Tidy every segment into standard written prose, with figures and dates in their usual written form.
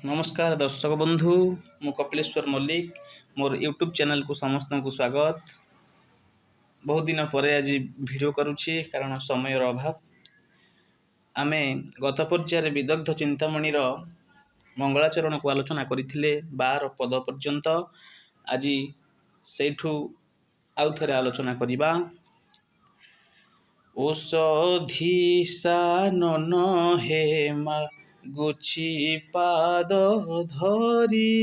नमस्कार दर्शक बंधु मु कपिलेश्वर मल्लिक मोर यूट्यूब चैनल को समस्त को स्वागत। बहुत दिन पर आज वीडियो करुछि कारण समय अभाव। आमे गत पर्यायर विदग्ध चिंतामणि मंगलाचरण को आलोचना करथिले 12 पद पर्यंत। आज सेठू आउ थरे आलोचना करिबा। औषधि सानन हेमा गुछि पाद धरी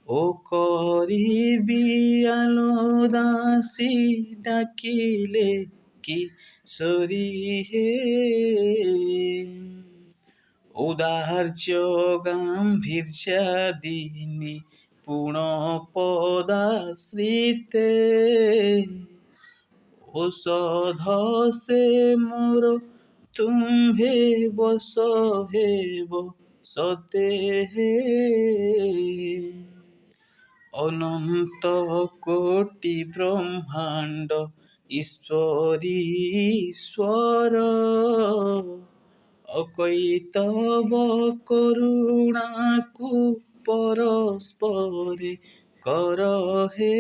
ओ करिबियालो दासी डाकिले किशोरी हे औदार्य गांभीर्यादिनी पुण पदाश्रिते औषध से मोर तुम्भे बस हेब सते हे अनंत कोटि ब्रह्मांड ईश्वर अकैतव करुणा को परस्परे कर हे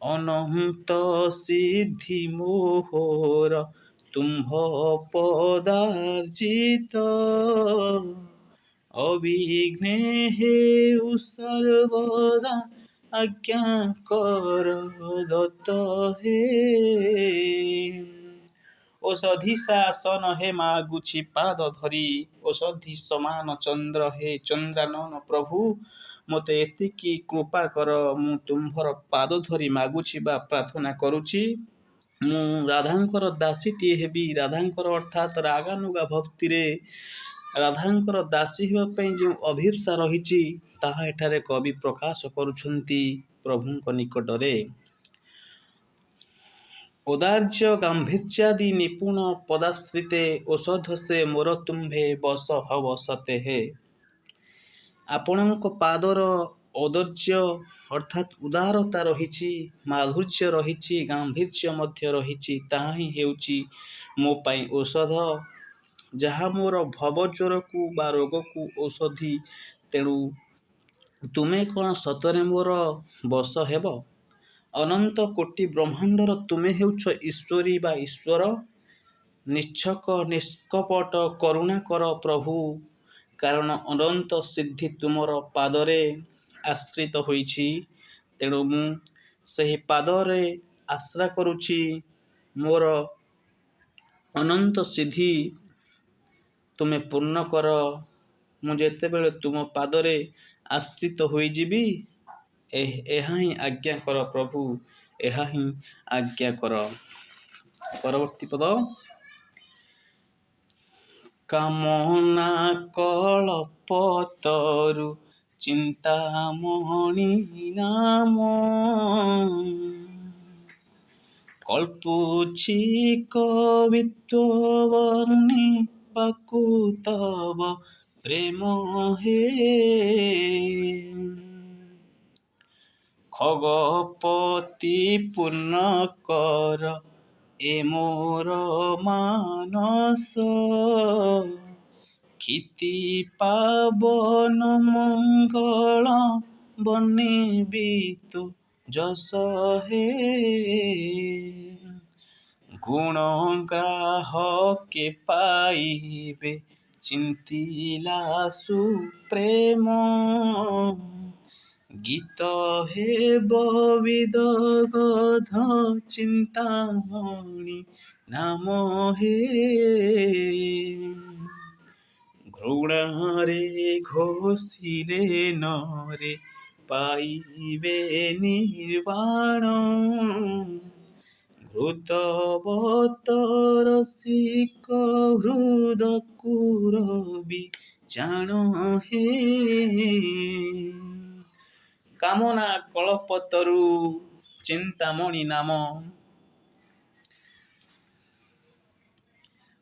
अनंत सिद्धि मोहर तुम्भ पदार्जित अविघ्ने हेउ सर्वदा आज्ञा कर दत्त हे औषधि शासन हे मागुछि पाद धरी औषधि समान चंद्र हे चंद्रानन प्रभु मते एतिकी कृपा कर मु तुम्भर पाद धरी मागुछि बा प्रार्थना करुछि। मु राधांकर दासीटी हेबी राधांकर अर्थात रागानुगा भक्ति रे राधांकर दासी हेबा पई जे अभिप्सा रहिछि ताहा एठारे कवि प्रकाश करुछंती प्रभुंक निकटरे। औदार्य गांभीर्यादि निपुण पदाश्रिते औषध से मोर तुम्भे बस हव सते हे आपणक पादर औदर्य अर्थात उदारता रहिछि माधुर्य रहिछि गांभीर्य मध्य रहिछि ताहा ही हेउछि मो पई औषध जहा मोर भव ज्वर को बा रोग को औषधि तेणु तुमे कोन सतरे मोर बस हेब अनंत कोटि ब्रह्मांडर तुमे हेउछ ईश्वरी बा ईश्वर निच्छक निष्कपट करुणा कर प्रभु कारण अनंत सिद्धि तुमर पादरे आश्रित होइछि तेणु मु सही पादरे आश्रा करुछि मोर अनंत सिद्धि तुमे पूर्ण कर मु जेते बेले तुम पादरे आश्रित होई जिबी एहा ही आज्ञा कर प्रभु एहा ही आज्ञा कर। परवर्ती पद कामना कल्पतरु चिंतामणि नाम कल्पुछि कवित्व वर्णि तव प्रेम हे खगपति पूर्ण कर ए मोर मानस क्षिति पावन मंगल बनेबी तु जस हे गुण ग्राहके पाइबे चिंतिला सुप्रेम गीत हे विदगध चिंतामणि नाम हे घृणारे घोषिले नरे पाइबे निर्वाण घृतवतर सिक हृद कुरबी जान हे कामना कल्पतरु चिंतामणि नाम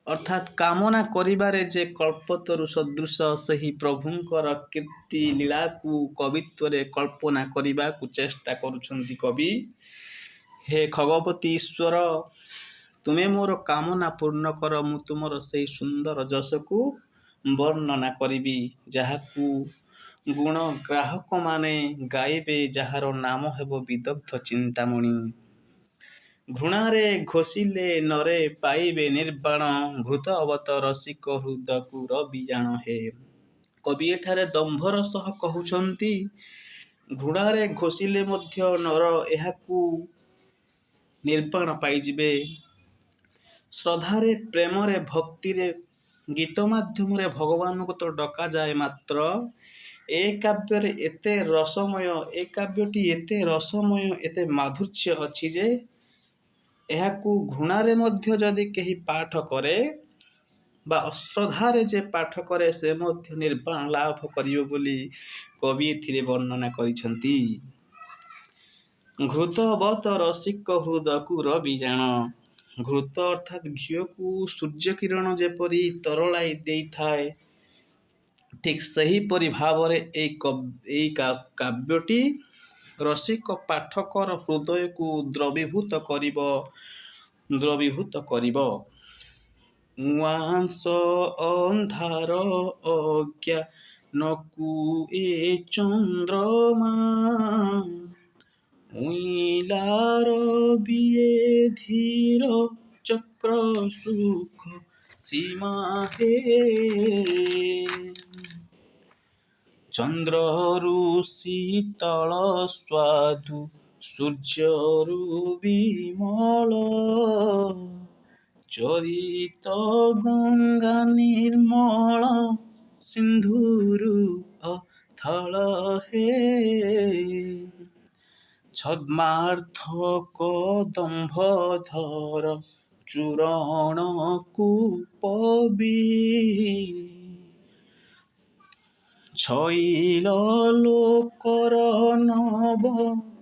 अर्थात कामना करिबारे जे कल्पतरु सदृश सही प्रभुंकर कीर्ति लीला को कवित्वरे कल्पना करिबा को चेष्टा करुछंती कवि हे खगपति ईश्वर ତୁମେ ମୋର କାମନା ପୂର୍ଣ୍ଣ କର, ମୁଁ ତୁମର ସେହି ସୁନ୍ଦର ଯଶକୁ ବର୍ଣ୍ଣନା କରିବି, ଯାହାକୁ ଗୁଣ ଗ୍ରାହକମାନେ ଗାଇବେ, ଯାହାର ନାମ ହେବ ବିଦଗ୍ଧ ଚିନ୍ତାମଣି। ଘୃଣାରେ ଘୋଷିଲେ ନରେ ପାଇବେ ନିର୍ବାଣ, ଘୃତ ଅବତ ରସିକ ହୃଦକୁ ରବି ଜାଣ ହେ। କବି ଏଠାରେ ଦମ୍ଭର ସହ କହୁଛନ୍ତି, ଘୃଣାରେ ଘୋଷିଲେ ମଧ୍ୟ ନର ଏହାକୁ ନିର୍ବାଣ ପାଇଯିବେ। ଶ୍ରଦ୍ଧାରେ, ପ୍ରେମରେ, ଭକ୍ତିରେ, ଗୀତ ମାଧ୍ୟମରେ ଭଗବାନଙ୍କୁ ତ ଡକାଯାଏ, ମାତ୍ର ଏ କାବ୍ୟରେ ଏତେ ରସମୟ, ଏ କାବ୍ୟଟି ଏତେ ରସମୟ, ଏତେ ମାଧୁର୍ଯ୍ୟ ଅଛି ଯେ ଏହାକୁ ଘୃଣାରେ ମଧ୍ୟ ଯଦି କେହି ପାଠ କରେ ବା ଅଶ୍ରଦ୍ଧାରେ ଯେ ପାଠ କରେ, ସେ ମଧ୍ୟ ନିର୍ବାଣ ଲାଭ କରିବ ବୋଲି କବି ଏଥିରେ ବର୍ଣ୍ଣନା କରିଛନ୍ତି। ଘୃତ ଅବତ ରସିକ ହୃଦକୁ ରବି ଜାଣ। ଘୃତ ଅର୍ଥାତ୍ ଘିଅକୁ ସୂର୍ଯ୍ୟ କିରଣ ଯେପରି ତରଳାଇ ଦେଇଥାଏ, ଠିକ୍ ସେହିପରି ଭାବରେ ଏଇ କାବ୍ୟଟି ରସିକ ପାଠକର ହୃଦୟକୁ ଦ୍ରବୀଭୂତ କରିବ। ଉଆଁସ ଅନ୍ଧାର ଅଜ୍ଞାନକୁ ଏ ଚନ୍ଦ୍ରମା, ଉଇଁଲାର ବିଏ ଧୀର ଚକ୍ର ସୁଖ ସୀମା ହେ। ଚନ୍ଦ୍ରରୁ ଶୀତଳ ସ୍ୱାଦୁ, ସୂର୍ଯ୍ୟରୁ ବିମଳ ଚରିତ, ଗଙ୍ଗା ନିର୍ମଳ, ସିନ୍ଧୁରୁ ଅଥଳ ହେ। ଛଦ୍ମାର୍ଥକ ଦମ୍ଭଧର ଚୂରଣ କୂପବି, ଛଇଲ ଲୋକର ନବ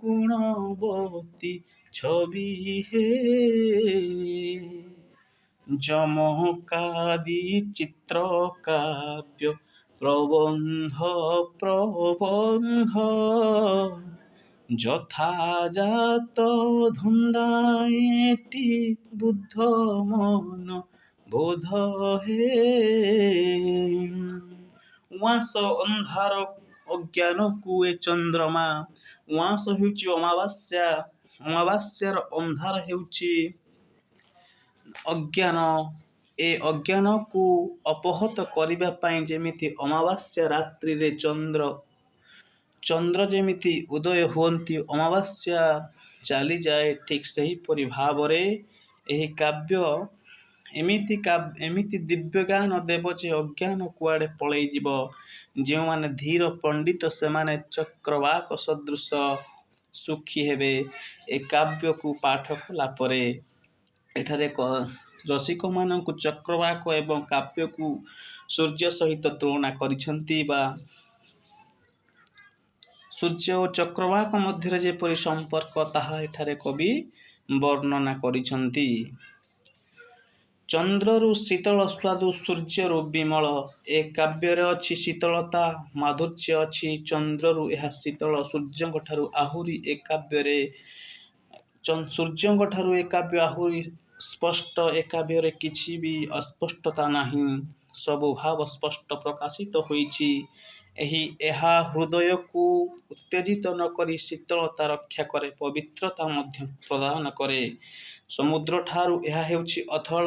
ଗୁଣବତୀ ଛବି ହେ। ଯମକାଦି ଚିତ୍ର କାବ୍ୟ ପ୍ରବନ୍ଧ ଯଥାଜାତ ଧନ୍ଦା ଏଟି ବୁଦ୍ଧ ମନ ବୋଧ ହେ। ଉଆଁସ ଅନ୍ଧାର ଅଜ୍ଞାନକୁ ଏ ଚନ୍ଦ୍ରମା। ଉଆଁସ ହେଉଛି ଅମାବାସ୍ୟା, ଅମାବାସ୍ୟାର ଅନ୍ଧାର ହେଉଛି ଅଜ୍ଞାନ। ଏ ଅଜ୍ଞାନକୁ ଅପହତ କରିବା ପାଇଁ ଯେମିତି ଅମାବାସ୍ୟା ରାତ୍ରିରେ ଚନ୍ଦ୍ର ଯେମିତି ଉଦୟ ହୁଅନ୍ତି, ଅମାବାସ୍ୟା ଚାଲିଯାଏ, ଠିକ୍ ସେହିପରି ଭାବରେ ଏହି କାବ୍ୟ ଏମିତି ଦିବ୍ୟ ଜ୍ଞାନ ଦେବ ଯେ ଅଜ୍ଞାନ କୁଆଡ଼େ ପଳେଇଯିବ। ଯେଉଁମାନେ ଧୀର ପଣ୍ଡିତ, ସେମାନେ ଚକ୍ରବାକ ସଦୃଶ ସୁଖୀ ହେବେ ଏ କାବ୍ୟକୁ ପାଠ କଲା ପରେ। ଏଠାରେ ରସିକମାନଙ୍କୁ ଚକ୍ରବାକ ଏବଂ କାବ୍ୟକୁ ସୂର୍ଯ୍ୟ ସହିତ ତୁଳନା କରିଛନ୍ତି, ବା ସୂର୍ଯ୍ୟ ଓ ଚକ୍ରବାକ ମଧ୍ୟରେ ଯେପରି ସମ୍ପର୍କ, ତାହା ଏଠାରେ କବି ବର୍ଣ୍ଣନା କରିଛନ୍ତି। ଚନ୍ଦ୍ରରୁ ଶୀତଳ ସ୍ୱାଦୁ, ସୂର୍ଯ୍ୟରୁ ବିମଳ। ଏ କାବ୍ୟରେ ଅଛି ଶୀତଳତା, ମାଧୁର୍ଯ୍ୟ ଅଛି। ଚନ୍ଦ୍ରରୁ ଏହା ଶୀତଳ, ସୂର୍ଯ୍ୟଙ୍କଠାରୁ ଏ କାବ୍ୟ ଆହୁରି ସ୍ପଷ୍ଟ। ଏ କାବ୍ୟରେ କିଛି ବି ଅସ୍ପଷ୍ଟତା ନାହିଁ, ସବୁ ଭାବ ସ୍ପଷ୍ଟ ପ୍ରକାଶିତ ହୋଇଛି। ଏହା ହୃଦୟକୁ ଉତ୍ତେଜିତ ନ କରି ଶୀତଳତା ରକ୍ଷା କରେ, ପବିତ୍ରତା ମଧ୍ୟ ପ୍ରଦାନ କରେ। ସମୁଦ୍ରଠାରୁ ଏହା ହେଉଛି ଅଥଳ,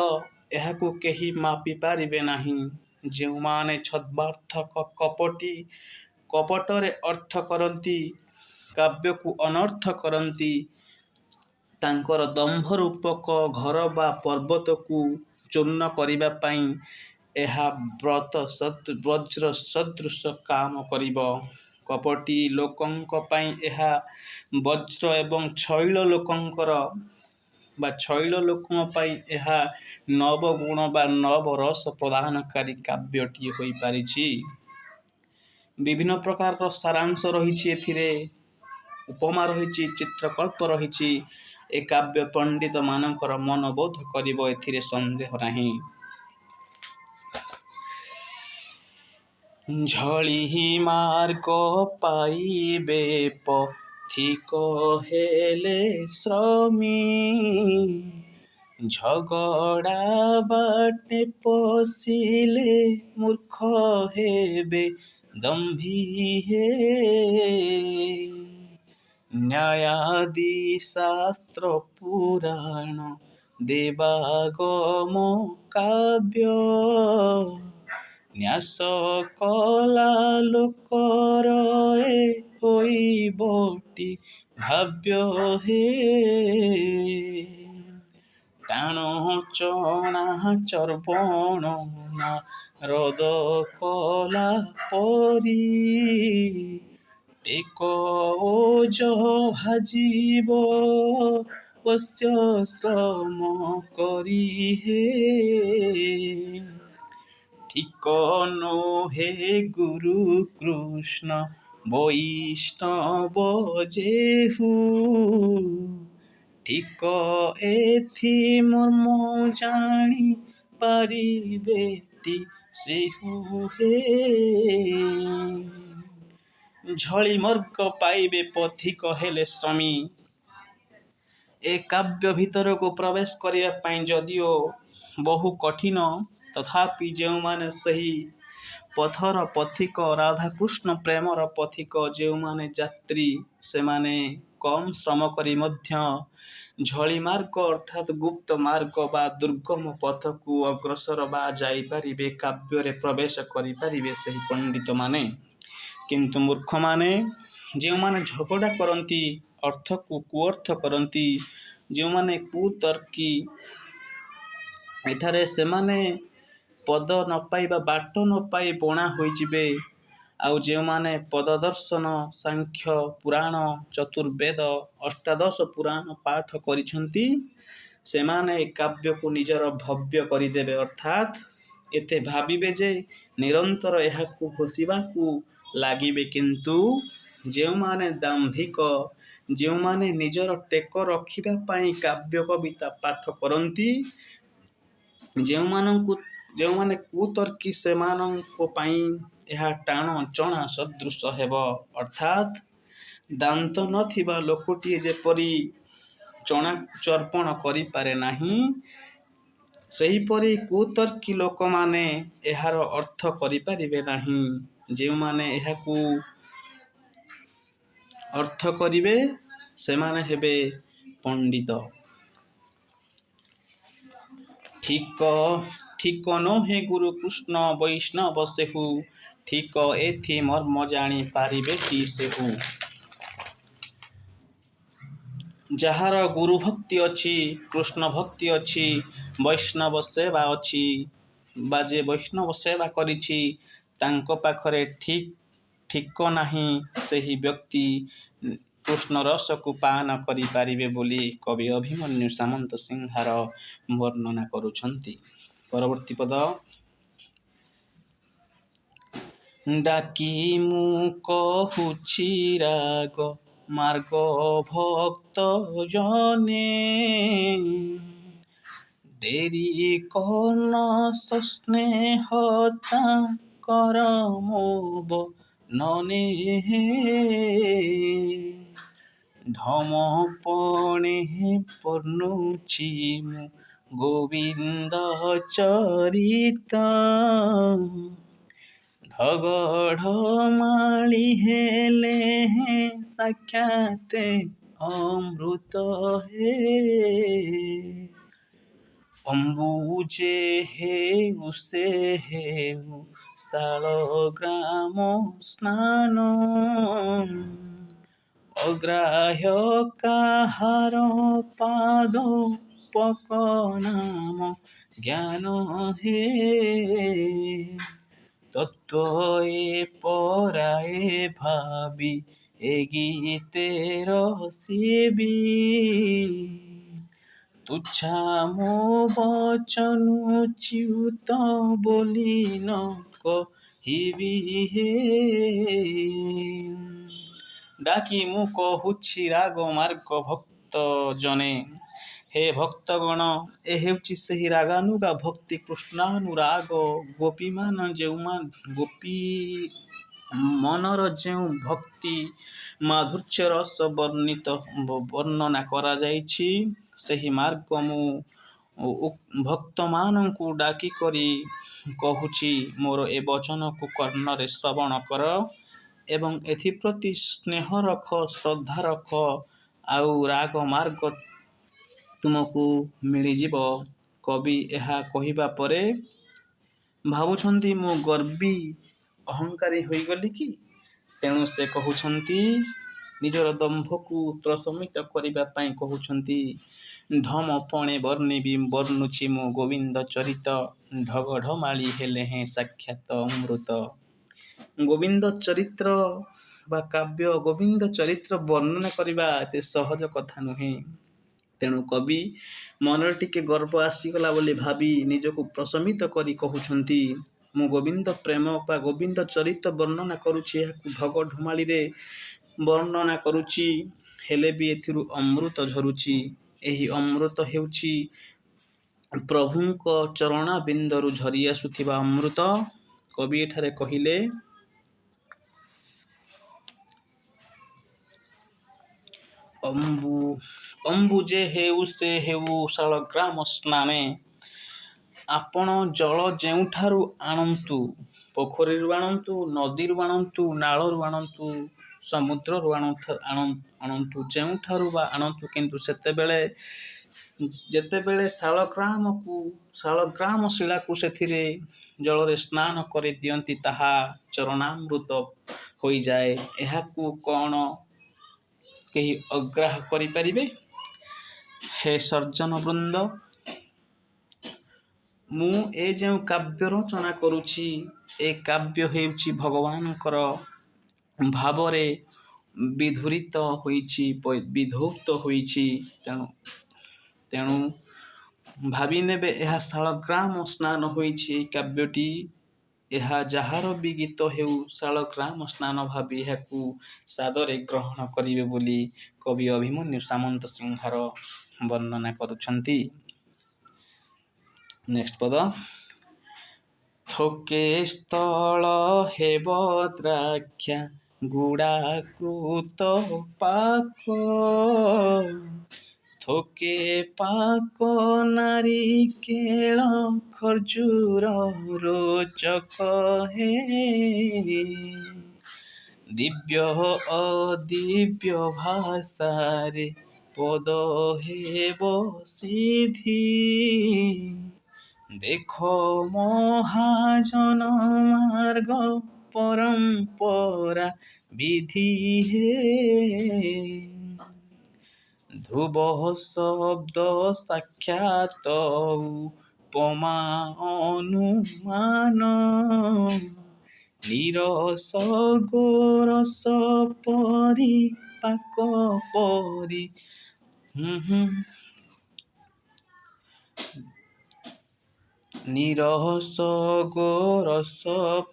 ଏହାକୁ କେହି ମାପି ପାରିବେ ନାହିଁ। ଯେଉଁମାନେ ଛଦ୍ମାର୍ଥକ, କପଟୀ, କପଟରେ ଅର୍ଥ କରନ୍ତି, କାବ୍ୟକୁ ଅନର୍ଥ କରନ୍ତି, ତାଙ୍କର ଦମ୍ଭ ରୂପକ ଘର ବା ପର୍ବତକୁ ଚୂର୍ଣ୍ଣ କରିବା ପାଇଁ ଏହା ବଜ୍ର ସଦୃଶ କାମ କରିବ। କପଟୀ ଲୋକଙ୍କ ପାଇଁ ଏହା ବଜ୍ର ଏବଂ ଛଇଳ ଲୋକଙ୍କ ପାଇଁ ଏହା ନବଗୁଣ ବା ନବରସ ପ୍ରଦାନକାରୀ କାବ୍ୟଟିଏ ହୋଇପାରିଛି। ବିଭିନ୍ନ ପ୍ରକାରର ସାରାଂଶ ରହିଛି ଏଥିରେ, ଉପମା ରହିଛି, ଚିତ୍ରକଳ୍ପ ରହିଛି। ଏ କାବ୍ୟ ପଣ୍ଡିତମାନଙ୍କର ମନ ବୋଧ କରିବ, ଏଥିରେ ସନ୍ଦେହ ନାହିଁ। ଝଳି ମାର୍ଗ ପାଇବେ ପଥିକ ହେଲେ ଶ୍ରମୀ, ଝଗଡ଼ା ବାଟେ ପଶିଲେ ମୂର୍ଖ ହେବେ ଦମ୍ଭୀ ହେ। ନ୍ୟାୟାଦି ଶାସ୍ତ୍ର ପୁରାଣ ଦେବାଗମ କାବ୍ୟ ନ୍ୟାସ କଲା ଲୋକର ଏ ହୋଇବଟି ଭାବ୍ୟ ହେ। ଟାଣ ଚଣା ଚର୍ବଣ ନାରଦ କଲା ପରି ଟେକ ଓଜ ଭାଜିବ ବଶ୍ୟ ଶ୍ରମ କରି ହେ। ଠିକ ନୋହେ ଗୁରୁ କୃଷ୍ଣ ବୈଷ୍ଣବ ଯେହୁ ଠିକ ଏଥି ମର୍ମ ଜାଣି ପାରିବେଟି ସେହୁ ହେ। ଝଳି ମର୍ଗ ପାଇବେ ପଥିକ ହେଲେ ଶ୍ରମୀ। ଏ କାବ୍ୟ ଭିତରକୁ ପ୍ରବେଶ କରିବା ପାଇଁ ଯଦିଓ ବହୁ କଠିନ, ତଥାପି ଯେଉଁମାନେ ସେହି ପଥର ପଥିକ ରାଧାକୃଷ୍ଣ ପ୍ରେମର ପଥିକ ଯେଉଁମାନେ ଯାତ୍ରୀ ସେମାନେ କମ୍ ଶ୍ରମ କରି ମଧ୍ୟ ଝଳି ମାର୍ଗ ଅର୍ଥାତ୍ ଗୁପ୍ତ ମାର୍ଗ ବା ଦୁର୍ଗମ ପଥକୁ ଅଗ୍ରସର ବା ଯାଇପାରିବେ, କାବ୍ୟରେ ପ୍ରବେଶ କରିପାରିବେ ସେହି ପଣ୍ଡିତମାନେ। କିନ୍ତୁ ମୂର୍ଖମାନେ ଯେଉଁମାନେ ଝଗଡ଼ା କରନ୍ତି, ଅର୍ଥକୁ କୁଅର୍ଥ କରନ୍ତି, ଯେଉଁମାନେ କୁତର୍କୀ, ଏଠାରେ ସେମାନେ ପଦ ନ ପାଇ ବା ବାଟ ନ ପାଇ ବଣା ହୋଇଯିବେ। ଆଉ ଯେଉଁମାନେ ପଦଦର୍ଶନ, ସାଂଖ୍ୟ ପୁରାଣ, ଚତୁର୍ବେଦ, ଅଷ୍ଟାଦଶ ପୁରାଣ ପାଠ କରିଛନ୍ତି ସେମାନେ ଏ କାବ୍ୟକୁ ନିଜର ଭବ୍ୟ କରିଦେବେ, ଅର୍ଥାତ୍ ଏତେ ଭାବିବେ ଯେ ନିରନ୍ତର ଏହାକୁ ଘୋଷିବାକୁ ଲାଗିବେ। କିନ୍ତୁ ଯେଉଁମାନେ ଦାମ୍ଭିକ, ଯେଉଁମାନେ ନିଜର ଟେକ ରଖିବା ପାଇଁ କାବ୍ୟ କବିତା ପାଠ କରନ୍ତି, ଯେଉଁମାନେ କୁତର୍କୀ ସେମାନଙ୍କ ପାଇଁ ଏହା ଟାଣ ଚଣା ସଦୃଶ ହେବ। ଅର୍ଥାତ୍ ଦାନ୍ତ ନଥିବା ଲୋକଟିଏ ଯେପରି ଚଣାକୁ ଚର୍ପଣ କରିପାରେ ନାହିଁ, ସେହିପରି କୁତର୍କୀ ଲୋକମାନେ ଏହାର ଅର୍ଥ କରିପାରିବେ ନାହିଁ। ଯେଉଁମାନେ ଏହାକୁ ଅର୍ଥ କରିବେ ସେମାନେ ହେବେ ପଣ୍ଡିତ। ଠିକ ନୋହେ ଗୁରୁ କୃଷ୍ଣ ବୈଷ୍ଣବ ସେହୁ ଠିକ ଏଥି ମର୍ମ ଜାଣି ପାରିବେଟି ସେହୁ। ଯାହାର ଗୁରୁ ଭକ୍ତି ଅଛି, କୃଷ୍ଣ ଭକ୍ତି ଅଛି, ବୈଷ୍ଣବ ସେବା ଅଛି ବା ଯେ ବୈଷ୍ଣବ ସେବା କରିଛି ତାଙ୍କ ପାଖରେ ଠିକ ନାହିଁ, ସେହି ବ୍ୟକ୍ତି କୃଷ୍ଣ ରସକୁ ପାନ କରିପାରିବେ ବୋଲି କବି ଅଭିମନ୍ୟୁ ସାମନ୍ତ ସିଂହାର ବର୍ଣ୍ଣନା କରୁଛନ୍ତି। ପରବର୍ତ୍ତୀ ପଦ। ଡାକି ମୁଁ କହୁଛି ରାଗ ମାର୍ଗ ଭକ୍ତ ଜନେ ଡେରି କର୍ଣ୍ଣ ସସ୍ନେହତା କରମୋବ ନନେ ଢମ ପଣେ ପର୍ଣ୍ଣୁଛି ମୁଁ ଗୋବିନ୍ଦ ଚରିତ ଢଗଢ ମାଳି ହେଲେ ସାକ୍ଷାତେ ଅମୃତ ହେ। ଅମ୍ବୁଜେ ହେଉ ସେ ହେଉ ଶାଳଗ୍ରାମ ସ୍ନାନ ଅଗ୍ରାହ୍ୟ କାହାର ପାଦ ପକନାମ ଜ୍ଞାନ ହେ। ତତ୍ତ୍ୱ ଏ ପରାଏ ଭାବି ଏ ଗୀତେ ରସିବି ତୁଚ୍ଛା ମୋ ବଚନ ଚ୍ୟୁତ ବୋଲି ନ କହିବି ହେ। ଡାକି ମୁଁ କହୁଛି ରାଗ ମାର୍ଗ ଭକ୍ତ ଜନେ। ହେ ଭକ୍ତଗଣ, ଏ ହେଉଛି ସେହି ରାଗାନୁଗା ଭକ୍ତି କୃଷ୍ଣାନୁରାଗ ଗୋପୀ ମନର ଯେଉଁ ଭକ୍ତି ମାଧୁର୍ଯ୍ୟ ରସ ବର୍ଣ୍ଣନା କରାଯାଇଛି, ସେହି ମାର୍ଗ ମୁଁ ଭକ୍ତମାନଙ୍କୁ ଡାକି କରି କହୁଛି, ମୋର ଏ ବଚନକୁ କର୍ଣ୍ଣରେ ଶ୍ରବଣ କର ଏବଂ ଏଥିପ୍ରତି ସ୍ନେହ ରଖ, ଶ୍ରଦ୍ଧା ରଖ, ଆଉ ରାଗ ମାର୍ଗ ତୁମକୁ ମିଳିଯିବ। କବି ଏହା କହିବା ପରେ ଭାବୁଛନ୍ତି, ମୁଁ ଗର୍ବୀ ଅହଙ୍କାରୀ ହୋଇଗଲି କି? ତେଣୁ ସେ କହୁଛନ୍ତି, ନିଜର ଦମ୍ଭକୁ ପ୍ରଶମିତ କରିବା ପାଇଁ କହୁଛନ୍ତି, ଢମପଣେ ବର୍ଣ୍ଣୁଛି ମୁଁ ଗୋବିନ୍ଦ ଚରିତ, ଢଗଢମାଳି ହେଲେ ହେଁ ସାକ୍ଷାତ ଅମୃତ। ଗୋବିନ୍ଦ ଚରିତ୍ର ବା କାବ୍ୟ, ଗୋବିନ୍ଦ ଚରିତ୍ର ବର୍ଣ୍ଣନା କରିବା ଏତେ ସହଜ କଥା ନୁହେଁ। ତେଣୁ କବି ମନରେ ଟିକେ ଗର୍ବ ଆସିଗଲା ବୋଲି ଭାବି ନିଜକୁ ପ୍ରଶମିତ କରି କହୁଛନ୍ତି, ମୁଁ ଗୋବିନ୍ଦ ପ୍ରେମ ବା ଗୋବିନ୍ଦ ଚରିତ୍ର ବର୍ଣ୍ଣନା କରୁଛି, ଏହାକୁ ଢଗଢମାଳିରେ ବର୍ଣ୍ଣନା କରୁଛି, ହେଲେ ବି ଏଥିରୁ ଅମୃତ ଝରୁଛି। ଏହି ଅମୃତ ହେଉଛି ପ୍ରଭୁଙ୍କ ଚରଣାବିନ୍ଦରୁ ଝରି ଆସୁଥିବା ଅମୃତ। କବି ଏଠାରେ କହିଲେ, ଅମ୍ବୁ ଯେ ହେଉ ସେ ହେଉ ଶାଳଗ୍ରାମ ସ୍ନାନେ, ଆପଣ ଜଳ ଯେଉଁଠାରୁ ଆଣନ୍ତୁ, ପୋଖରୀରୁ ଆଣନ୍ତୁ, ନଦୀରୁ ଆଣନ୍ତୁ, ନାଳରୁ ଆଣନ୍ତୁ, ସମୁଦ୍ରରୁ ଆଣନ୍ତୁ, ଯେଉଁଠାରୁ ବା ଆଣନ୍ତୁ, କିନ୍ତୁ ଯେତେବେଳେ ଶାଳଗ୍ରାମ ଶିଳାକୁ ସେଥିରେ ଜଳରେ ସ୍ନାନ କରିଦିଅନ୍ତି, ତାହା ଚରଣାମୃତ ହୋଇଯାଏ। ଏହାକୁ କ'ଣ କେହି ଅଗ୍ରାହ୍ୟ କରିପାରିବେ? ହେ ସଜ୍ଜନ ବୃନ୍ଦ, ମୁଁ ଏ ଯେଉଁ କାବ୍ୟ ରଚନା କରୁଛି, ଏ କାବ୍ୟ ହେଉଛି ଭଗବାନଙ୍କର ଭାବରେ ବିଧୌତ ହୋଇଛି। ତେଣୁ ଭାବି ନେବେ, ଏହା ଶାଳଗ୍ରାମ ସ୍ନାନ ହୋଇଛି ଏହି କାବ୍ୟଟି। ଏହା ଯାହାର ବି ଗୀତ ହେଉ, ଶାଳଗ୍ରାମ ସ୍ନାନ ଭାବି ଏହାକୁ ସାଦରେ ଗ୍ରହଣ କରିବେ ବୋଲି କବି ଅଭିମନ୍ୟୁ ସାମନ୍ତ ସିଂହାର ବର୍ଣ୍ଣନା କରୁଛନ୍ତି। ନେକ୍ସଟ ପଦ, ଥୋକେ ସ୍ଥଳ ହେବ ଦ୍ରାକ୍ଷା ଗୁଡ଼ାକୃତ ପାକ, ଥୋକେ ପାକ ନାରିକେଳ ଖଜୁର ରୋଚକ ହେ, ଦିବ୍ୟ ଅଦିବ୍ୟ ଭାଷାରେ ପଦ ହେବ ସିଦ୍ଧି, ଦେଖ ମହାଜନ ମାର୍ଗ ପରମ୍ପରା ବିଧି ହେ, ଧ୍ରୁବ ଶବ୍ଦ ସାକ୍ଷାତ ଉପମା ଅନୁମାନ, ନିରସ ଗୋରସ ପରିପାକ ପରି, ନିରସ ଗୋରସ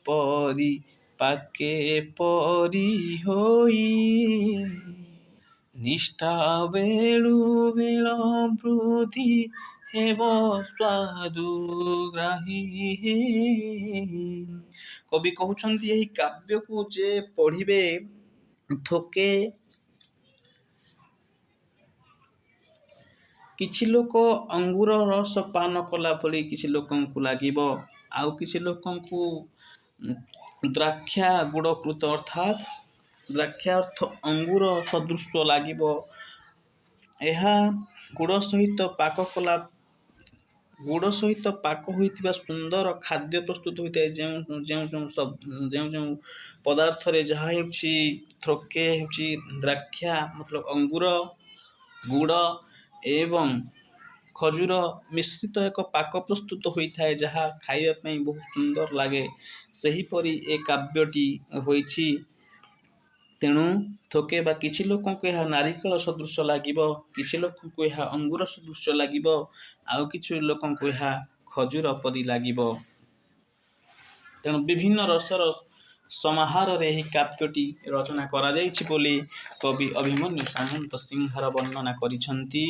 ପରିପାକେ ପରି ହୋଇ, ନିଷ୍ଠା ବେଳୁ ବେଳ ବୃଦ୍ଧି ହେବ ସ୍ୱାଦୁଗ୍ରାହୀ ହେ। କବି କହୁଛନ୍ତି, ଏହି କାବ୍ୟକୁ ଯେ ପଢ଼ିବେ, ଥୋକେ କିଛି ଲୋକ ଅଙ୍ଗୁର ରସ ପାନ କଲା ଭଳି କିଛି ଲୋକଙ୍କୁ ଲାଗିବ, ଆଉ କିଛି ଲୋକଙ୍କୁ ଦ୍ରାକ୍ଷା ଗୁଡ଼କୃତ ଅର୍ଥାତ୍ ଦ୍ରାକ୍ଷା ଅର୍ଥ ଅଙ୍ଗୁର ସଦୃଶ ଲାଗିବ। ଏହା ଗୁଡ଼ ସହିତ ପାକ ହୋଇଥିବା ସୁନ୍ଦର ଖାଦ୍ୟ ପ୍ରସ୍ତୁତ ହୋଇଥାଏ। ଯେଉଁ ପଦାର୍ଥରେ ଯାହା ହେଉଛି, ଥୋକେ ହେଉଛି ଦ୍ରାକ୍ଷା ମତଲବ ଅଙ୍ଗୁର, ଗୁଡ଼ ଏବଂ ଖଜୁର ମିଶ୍ରିତ ଏକ ପାକ ପ୍ରସ୍ତୁତ ହୋଇଥାଏ, ଯାହା ଖାଇବା ପାଇଁ ବହୁତ ସୁନ୍ଦର ଲାଗେ। ସେହିପରି ଏ କାବ୍ୟଟି ହୋଇଛି। ତେଣୁ ଥୋକେ ବା କିଛି ଲୋକଙ୍କୁ ଏହା ନାରିକେଳ ସଦୃଶ ଲାଗିବ, କିଛି ଲୋକଙ୍କୁ ଏହା ଅଙ୍ଗୁର ସଦୃଶ ଲାଗିବ, ଆଉ କିଛି ଲୋକଙ୍କୁ ଏହା ଖଜୁର ପରି ଲାଗିବ। ତେଣୁ ବିଭିନ୍ନ ରସର ସମାହାରରେ ଏହି କାବ୍ୟଟି ରଚନା କରାଯାଇଛି ବୋଲି କବି ଅଭିମନ୍ୟୁ ସାମନ୍ତ ସିଂହାର ବର୍ଣ୍ଣନା କରିଛନ୍ତି।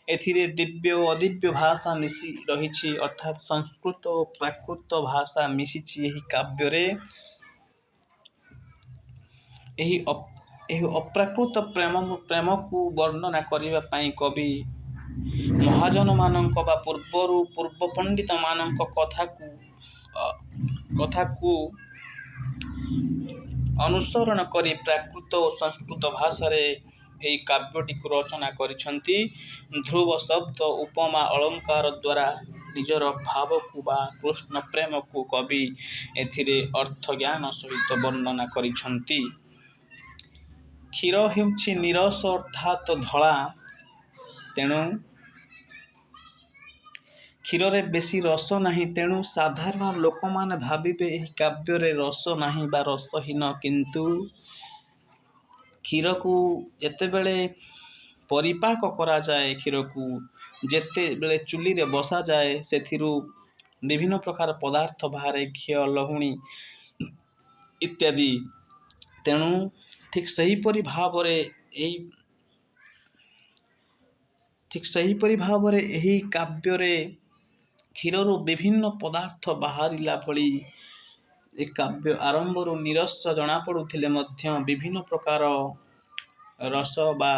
ଏଥିରେ ଦିବ୍ୟ ଓ ଅଦିବ୍ୟ ଭାଷା ମିଶି ରହିଛି, ଅର୍ଥାତ୍ ସଂସ୍କୃତ ଓ ପ୍ରାକୃତ ଭାଷା ମିଶିଛି ଏହି କାବ୍ୟରେ। ଏହି ଅପ୍ରାକୃତ ପ୍ରେମକୁ ବର୍ଣ୍ଣନା କରିବା ପାଇଁ କବି ମହାଜନମାନଙ୍କ ବା ପୂର୍ବ ପଣ୍ଡିତମାନଙ୍କ କଥାକୁ ଅନୁସରଣ କରି ପ୍ରାକୃତ ଓ ସଂସ୍କୃତ ଭାଷାରେ ଏହି କାବ୍ୟଟିକୁ ରଚନା କରିଛନ୍ତି। ଧ୍ରୁବ ଶବ୍ଦ ଉପମା ଅଳଙ୍କାର ଦ୍ୱାରା ନିଜର ଭାବକୁ ବା କୃଷ୍ଣ ପ୍ରେମକୁ କବି ଏଥିରେ ଅର୍ଥଜ୍ଞାନ ସହିତ ବର୍ଣ୍ଣନା କରିଛନ୍ତି। କ୍ଷୀର ହେଉଛି ନିରସ ଅର୍ଥାତ୍ ଧଳା, ତେଣୁ କ୍ଷୀରରେ ବେଶୀ ରସ ନାହିଁ। ତେଣୁ ସାଧାରଣ ଲୋକମାନେ ଭାବିବେ ଏହି କାବ୍ୟରେ ରସ ନାହିଁ ବା ରସହୀନ। କିନ୍ତୁ କ୍ଷୀରକୁ ଯେତେବେଳେ ପରିପାକ କରାଯାଏ, କ୍ଷୀରକୁ ଯେତେବେଳେ ଚୁଲିରେ ବସାଯାଏ, ସେଥିରୁ ବିଭିନ୍ନ ପ୍ରକାର ପଦାର୍ଥ ବାହାରେ, ଘିଅ, ଲହୁଣୀ ଇତ୍ୟାଦି। ତେଣୁ ଠିକ୍ ସେହିପରି ଭାବରେ ଏହି କାବ୍ୟରେ କ୍ଷୀରରୁ ବିଭିନ୍ନ ପଦାର୍ଥ ବାହାରିଲା ଭଳି ଏ କାବ୍ୟ ଆରମ୍ଭରୁ ନିରସ ଜଣାପଡ଼ୁଥିଲେ ମଧ୍ୟ ବିଭିନ୍ନ ପ୍ରକାର ରସ ବା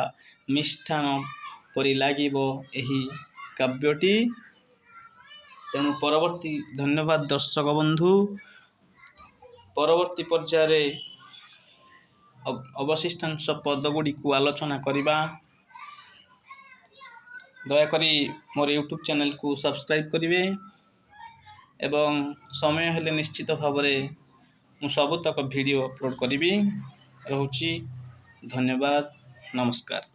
ମିଷ୍ଟାନ ପରି ଲାଗିବ ଏହି କାବ୍ୟଟି। ତେଣୁ ଧନ୍ୟବାଦ ଦର୍ଶକ ବନ୍ଧୁ। ପରବର୍ତ୍ତୀ ପର୍ଯ୍ୟାୟରେ ଅବଶିଷ୍ଟାଂଶ ପଦଗୁଡ଼ିକୁ ଆଲୋଚନା କରିବା। ଦୟାକରି ମୋର ୟୁଟ୍ୟୁବ୍ ଚ୍ୟାନେଲକୁ ସବସ୍କ୍ରାଇବ୍ କରିବେ ଏବଂ ସମୟ ହେଲେ ନିଶ୍ଚିତ ଭାବରେ ମୁଁ ସବୁତକ ଭିଡ଼ିଓ ଅପଲୋଡ଼ କରିବି। ରହୁଛି। ଧନ୍ୟବାଦ। ନମସ୍କାର।